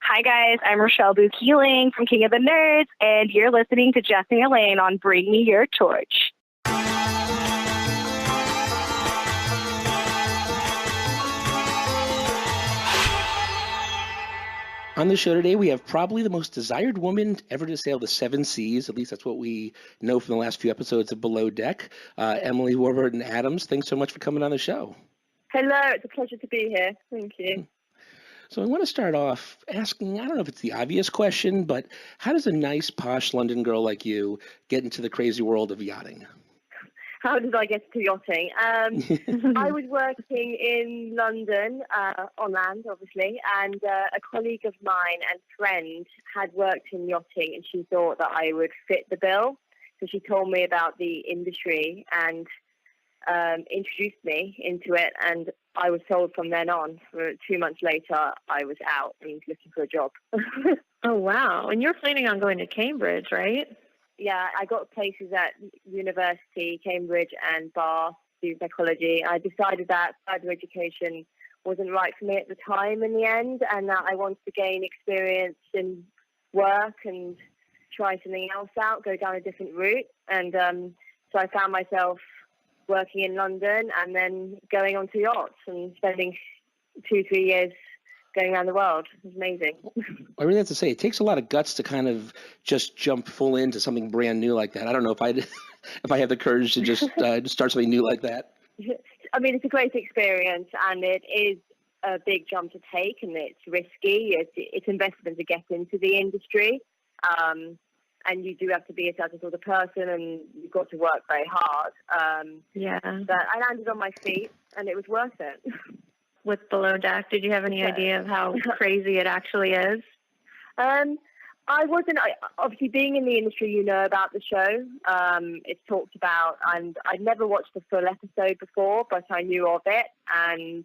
Hi, guys. I'm Rochelle Boo-Keeling from King of the Nerds, and you're listening to Jesse Elaine on Bring Me Your Torch. On the show today, we have probably the most desired woman ever to sail the seven seas. At least that's what we know from the last few episodes of Below Deck. Emily Warburton-Adams, thanks so much for coming on the show. Hello, it's a pleasure to be here. Thank you. So I want to start off asking, I don't know if it's the obvious question, but how does a nice, posh London girl like you get into the crazy world of yachting? How did I get to yachting? I was working in London, on land, obviously, and a colleague of mine and friend had worked in yachting, and she thought that I would fit the bill. So she told me about the industry and introduced me into it, and I was sold from then on. For 2 months later, I was out and looking for a job. Oh, wow. And you're planning on going to Cambridge, right? Yeah, I got places at university, Cambridge and Bath, to psychology. I decided that further education wasn't right for me at the time in the end, and that I wanted to gain experience in work and try something else out, go down a different route. And so I found myself working in London and then going on to yachts and spending 2-3 years going around the world. It was amazing. I really have to say, it takes a lot of guts to kind of just jump full into something brand new like that. I don't know if I have the courage to just start something new like that. I mean, it's a great experience, and it is a big jump to take, and it's risky. It's investment to get into the industry, and you do have to be a certain sort of person, and you've got to work very hard. Yeah. But I landed on my feet, and it was worth it. With Below Deck, did you have any idea of how crazy it actually is? Obviously, being in the industry, you know about the show. It's talked about, and I'd never watched the full episode before, but I knew of it, and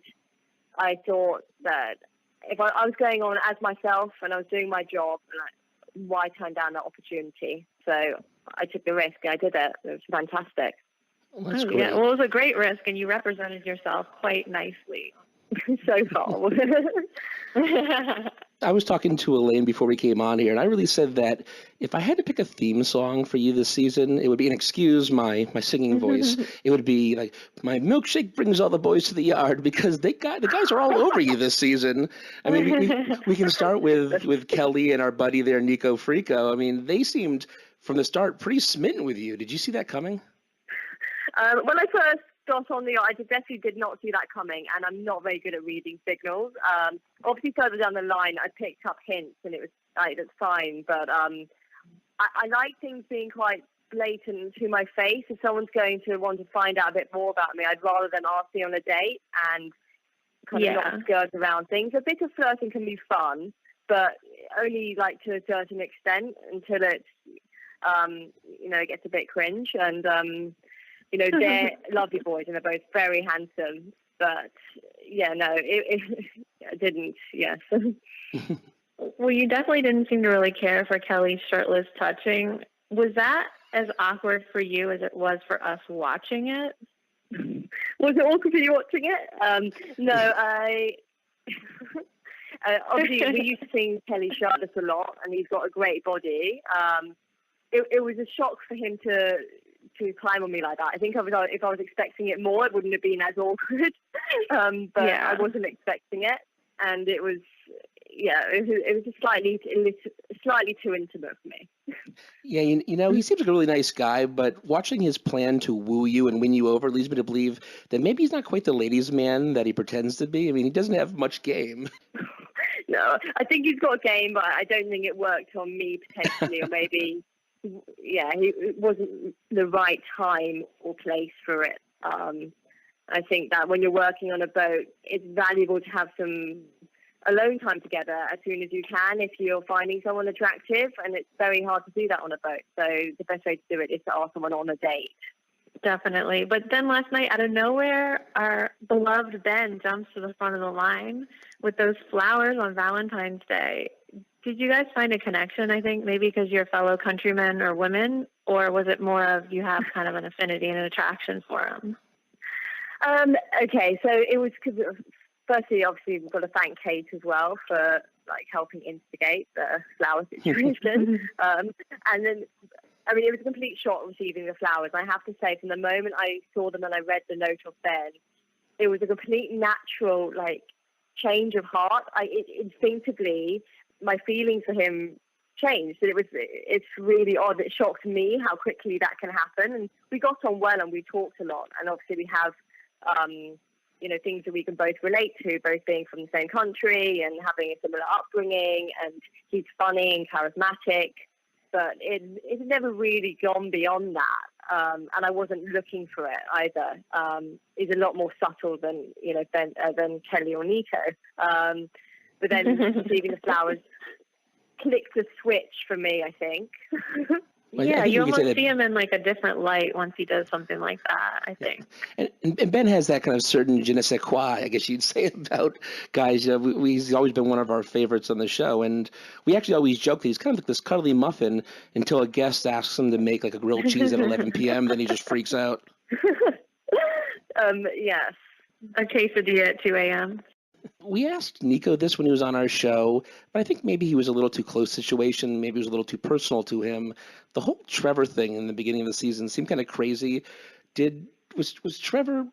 I thought that if I was going on as myself and I was doing my job, why turn down that opportunity? So I took the risk. I did it. It was fantastic. Well, that's great. Yeah, well, it was a great risk, and you represented yourself quite nicely. So far. I was talking to Elaine before we came on here, and I really said that if I had to pick a theme song for you this season, it would be, and excuse my singing voice, it would be like, my milkshake brings all the boys to the yard, because the guys are all over you this season. I mean, we can start with Kelly and our buddy there, Nico Frico. I mean, they seemed from the start pretty smitten with you. Did you see that coming? When I first got on the yacht, I definitely did not see that coming, and I'm not very good at reading signals. Obviously, further down the line, I picked up hints, and it was like, that's fine. But I like things being quite blatant to my face. If someone's going to want to find out a bit more about me, I'd rather them ask me on a date and kind of not skirt around things. A bit of flirting can be fun, but only like to a certain extent until it's, it gets a bit cringe. And they're lovely boys, and they're both very handsome. But I didn't. Yes. Well, you definitely didn't seem to really care for Kelly's shirtless touching. Was that as awkward for you as it was for us watching it? Was it awkward for you watching it? No, I. Obviously, we used to see Kelly shirtless a lot, and he's got a great body. It was a shock for him to climb on me like that. I think if I was expecting it more, it wouldn't have been as awkward. But I wasn't expecting it, and it was just slightly too intimate for me. Yeah, he seems like a really nice guy, but watching his plan to woo you and win you over leads me to believe that maybe he's not quite the ladies' man that he pretends to be. I mean, he doesn't have much game. No, I think he's got game, but I don't think it worked on me potentially, or maybe. Yeah, it wasn't the right time or place for it. I think that when you're working on a boat, it's valuable to have some alone time together as soon as you can if you're finding someone attractive, and it's very hard to do that on a boat. So the best way to do it is to ask someone on a date. Definitely. But then last night, out of nowhere, our beloved Ben jumps to the front of the line with those flowers on Valentine's Day. Did you guys find a connection, I think, maybe because you're fellow countrymen or women, or was it more of you have kind of an affinity and an attraction for him? Okay, so it was because, firstly, obviously, we've got to thank Kate as well for like helping instigate the flower situation. And then, I mean, it was a complete shock receiving the flowers. I have to say, from the moment I saw them and I read the note of Ben, it was a complete natural, like, change of heart. Instinctively, my feelings for him changed. It's really odd. It shocked me how quickly that can happen. And we got on well and we talked a lot. And obviously we have, things that we can both relate to, both being from the same country and having a similar upbringing. And he's funny and charismatic. But it's never really gone beyond that. And I wasn't looking for it either. He's a lot more subtle than, than Kelly or Nico. But then receiving the flowers clicked the switch for me, I think. Yeah, you almost see him in like a different light once he does something like that, I think. And Ben has that kind of certain je ne sais quoi, I guess you'd say, about guys. He's always been one of our favorites on the show, and we actually always joke that he's kind of like this cuddly muffin until a guest asks him to make like a grilled cheese at 11 p.m., then he just freaks out. Yes. A quesadilla at 2 a.m. We asked Nico this when he was on our show, but I think maybe he was a little too close situation. Maybe it was a little too personal to him. The whole Trevor thing in the beginning of the season seemed kind of crazy. Was Trevor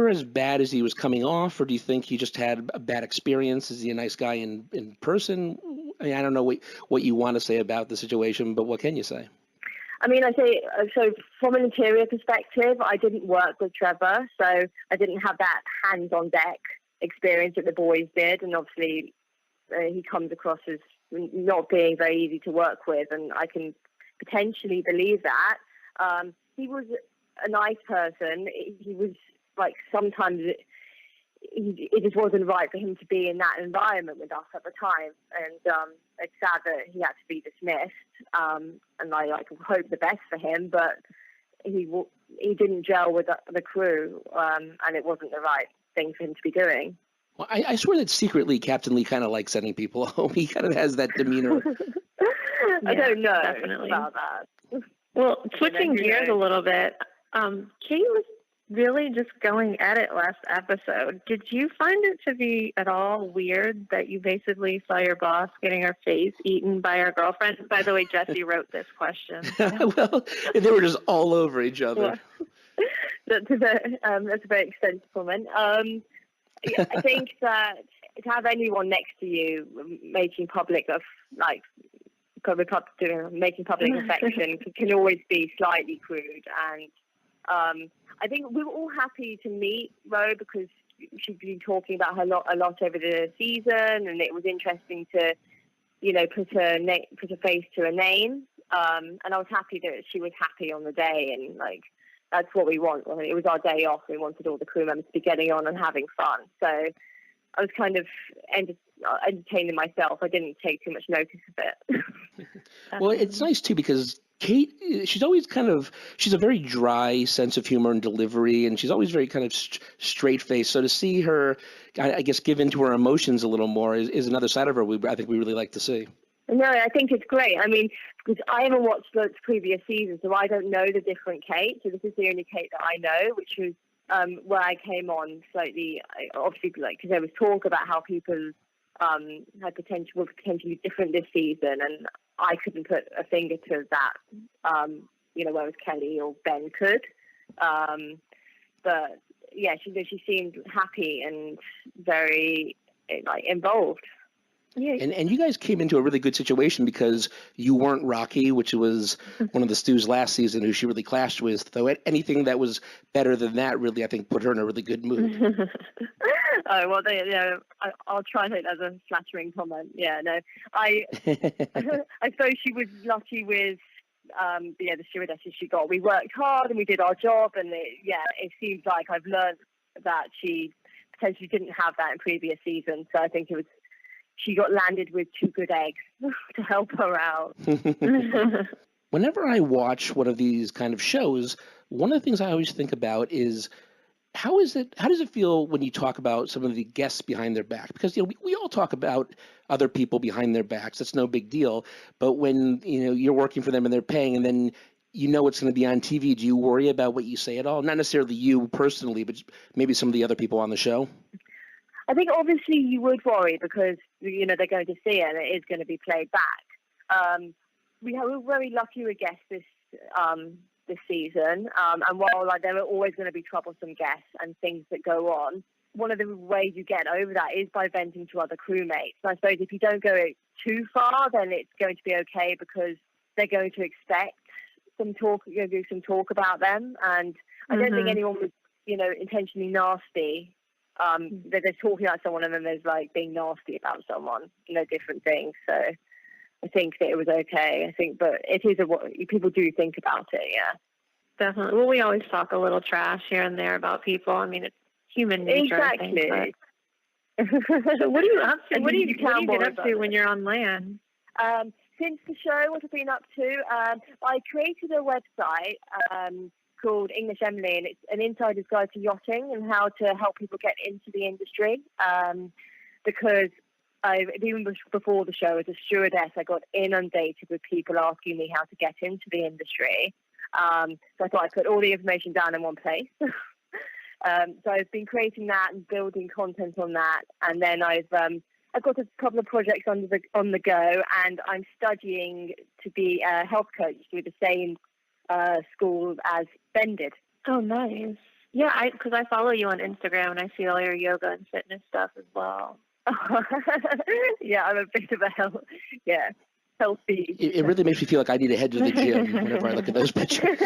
as bad as he was coming off, or do you think he just had a bad experience? Is he a nice guy in person? I mean, I don't know what you want to say about the situation, but what can you say? I mean, I say, so from an interior perspective, I didn't work with Trevor, so I didn't have that hands-on deck experience that the boys did, and obviously he comes across as not being very easy to work with, and I can potentially believe that. He was a nice person. He was like, sometimes it just wasn't right for him to be in that environment with us at the time, and it's sad that he had to be dismissed, and I hope the best for him, but he didn't gel with the crew, and it wasn't the right thing for him to be doing. Well, I swear that secretly Captain Lee kind of likes sending people home. He kind of has that demeanor. I don't know definitely about that. Well, switching gears a little bit, Kate was really just going at it last episode. Did you find it to be at all weird that you basically saw your boss getting her face eaten by her girlfriend? By the way, Jesse wrote this question. Well, they were just all over each other. That's a very extensive comment. I think that to have anyone next to you making public affection can always be slightly crude. And I think we were all happy to meet Ro because she'd been talking about her a lot over the season, and it was interesting to, put a face to a name. And I was happy that she was happy on the day, and that's what we want. It was our day off. We wanted all the crew members to be getting on and having fun. So I was kind of entertaining myself. I didn't take too much notice of it. Well, it's nice, too, because Kate, she's always she's a very dry sense of humor and delivery, and she's always very kind of straight-faced. So to see her, I guess, give into her emotions a little more is another side of her I think we really like to see. No, I think it's great. I mean, because I haven't watched the previous season, so I don't know the different Kate. So this is the only Kate that I know, which was where I came on slightly, obviously, because there was talk about how people were potentially different this season, and I couldn't put a finger to that, whereas Kelly or Ben could. But yeah, she seemed happy and very involved. Yeah. And you guys came into a really good situation because you weren't Rocky, which was one of the Stews last season who she really clashed with. Though anything that was better than that really, I think, put her in a really good mood. Oh, well, I'll try it as a flattering comment. Yeah, no. I suppose she was lucky with the stewardesses she got. We worked hard and we did our job, and it seems like I've learned that she potentially didn't have that in previous seasons. So I think she got landed with 2 good eggs to help her out. Whenever I watch one of these kind of shows, one of the things I always think about is how does it feel when you talk about some of the guests behind their back? Because we all talk about other people behind their backs. That's no big deal. But when you're working for them and they're paying, and then it's going to be on TV, do you worry about what you say at all? Not necessarily you personally, but maybe some of the other people on the show. I think obviously you would worry because, you know, they're going to see it and it is going to be played back. We're very lucky with guests this season. And while like there are always going to be troublesome guests and things that go on, one of the ways you get over that is by venting to other crewmates. And I suppose if you don't go too far, then it's going to be okay because they're going to expect some talk. You're going to do some talk about them, and I don't think anyone was, you know, intentionally nasty. They're talking about someone, and then there's like being nasty about someone. You know, different things. So I think that it was okay. I think, but it is people do think about it. Yeah, definitely. Well, we always talk a little trash here and there about people. I mean, it's human nature. Exactly. I think, so what are you up to? What do you get up to when you're on land? Since the show, what I've been up to, I created a website called English Emily, and it's an insider's guide to yachting and how to help people get into the industry. Because even before the show, as a stewardess, I got inundated with people asking me how to get into the industry. So I thought I'd put all the information down in one place. So I've been creating that and building content on that, and then I've got a couple of projects on the go, and I'm studying to be a health coach through the same school as Ben did. Oh, nice. Yeah, because I follow you on Instagram, and I see all your yoga and fitness stuff as well. Yeah, I'm a bit of a healthy. It really makes me feel like I need to head to the gym whenever I look at those pictures.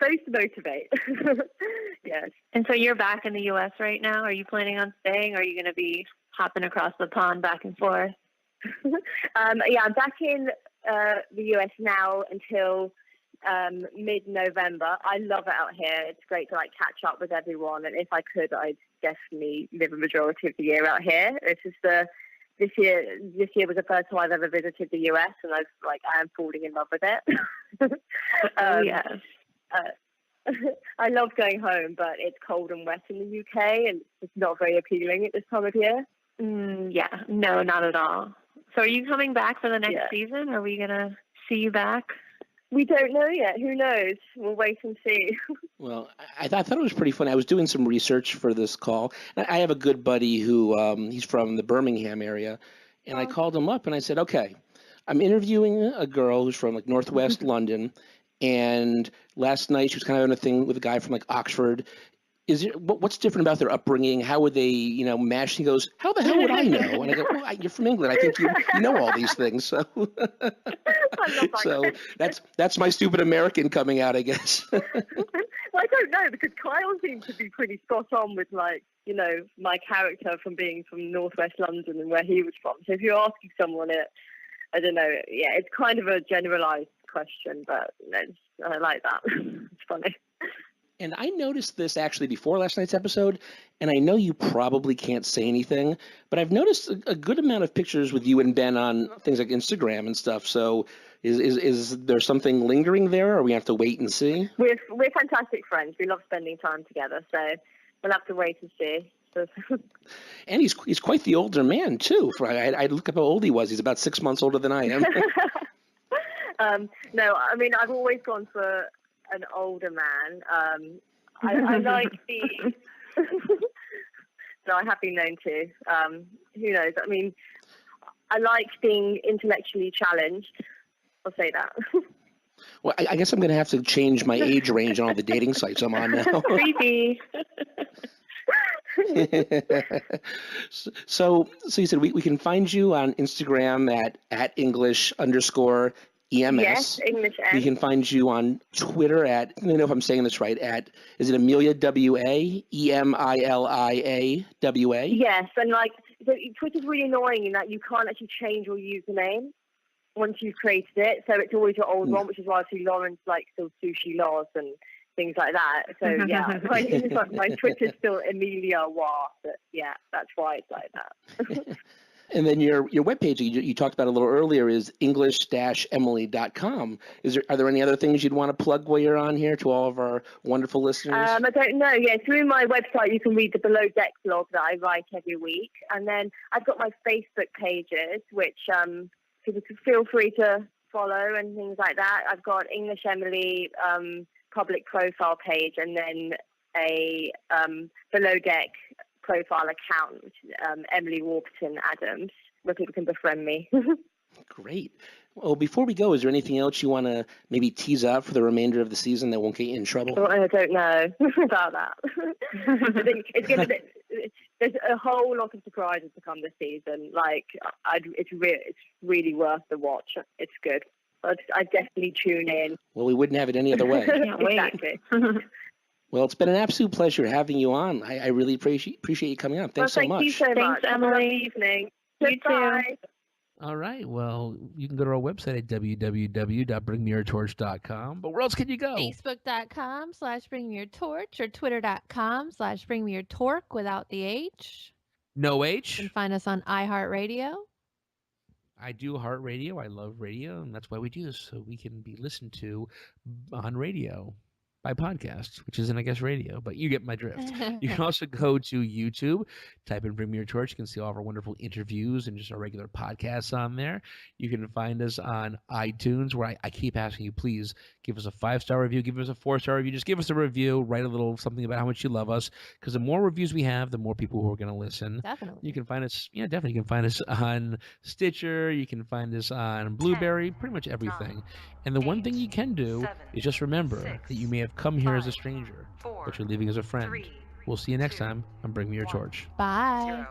Supposed to motivate. Yes. And so you're back in the U.S. right now. Are you planning on staying, or are you going to be hopping across the pond back and forth? Yeah, I'm back in the U.S. now until mid-November. I love it out here. It's great to like catch up with everyone, and if I could, I'd definitely live a majority of the year out here. This year was the first time I've ever visited the U.S., and I am falling in love with it. Yes. I love going home, but it's cold and wet in the UK, and it's not very appealing at this time of year. Yeah, no, not at all. So are you coming back for the next season? Are we going to see you back? We don't know yet. Who knows? We'll wait and see. Well, I thought it was pretty funny. I was doing some research for this call. I have a good buddy who he's from the Birmingham area, and I called him up and I said, okay, I'm interviewing a girl who's from like Northwest London, and last night she was kind of on a thing with a guy from like Oxford. What's different about their upbringing? How would they, match? He goes, how the hell would I know? And I go, well, you're from England. I think you know all these things. So, so that's my stupid American coming out, I guess. Well, I don't know, because Kyle seems to be pretty spot on with my character from being from Northwest London and where he was from. So if you're asking someone I don't know. Yeah, it's kind of a generalized question, but I like that. It's funny. And I noticed this actually before last night's episode, and I know you probably can't say anything, but I've noticed a good amount of pictures with you and Ben on things like Instagram and stuff. So is there something lingering there, or we have to wait and see? We're fantastic friends. We love spending time together, so we'll have to wait and see. And he's quite the older man too. I look up how old he was. He's about 6 months older than I am. No, I mean, I've always gone for an older man. I like the no, I have been known to. Who knows? I mean, I like being intellectually challenged. I'll say that. Well, I guess I'm going to have to change my age range on all the dating sites I'm on now. Creepy. So you said we can find you on Instagram at English_EMS. Yes, English M. We can find you on Twitter at, I don't know if I'm saying this right, is it Amelia W.A. EMILIA WA? Yes, and Twitter's really annoying in that you can't actually change your username once you've created it. So it's always your old one, which is why I see Lauren's still Sushi Laws and things like that. So yeah, my Twitter's still Amelia Wah. But yeah, that's why it's like that. And then your webpage you talked about a little earlier is english-emily.com. Are there any other things you'd want to plug while you're on here to all of our wonderful listeners? I don't know. Yeah, through my website you can read the Below Deck blog that I write every week, and then I've got my Facebook pages, which people can feel free to follow and things like that. I've got English Emily public profile page, and then a Below Deck profile account, which is Emily Warburton-Adams, where people can befriend me. Great. Well, before we go, is there anything else you want to maybe tease out for the remainder of the season that won't get you in trouble? Well, I don't know about that. I think it's going to be. There's a whole lot of surprises to come this season. Like, it's really worth the watch. It's good. I'd definitely tune in. Well, we wouldn't have it any other way. Exactly. Well, it's been an absolute pleasure having you on. I really appreciate you coming on. Thanks so much. Thank you so much. Thanks, Emily. Have a lovely evening. You Goodbye. All right. Well, you can go to our website at www.bringmeyourtorch.com. But where else can you go? Facebook.com/bringmeyourtorch or Twitter.com/bringmeyourtorch without the H. No You H. can find us on iHeartRadio. I do heart radio. I love radio, and that's why we do this, so we can be listened to on radio by podcast, which isn't, I guess, radio, but you get my drift. You can also go to YouTube, type in Bring Me Your Torch. You can see all of our wonderful interviews and just our regular podcasts on there. You can find us on iTunes, where I keep asking you, please give us a 5-star review, give us a 4-star review, just give us a review, write a little something about how much you love us, because the more reviews we have, the more people who are going to listen. Definitely. You can find us, definitely. You can find us on Stitcher. You can find us on Blueberry, pretty much everything. And the one thing you can do is just remember that you may have come here as a stranger, but you're leaving as a friend. We'll see you next time on Bring Me Your Torch. Bye. 0.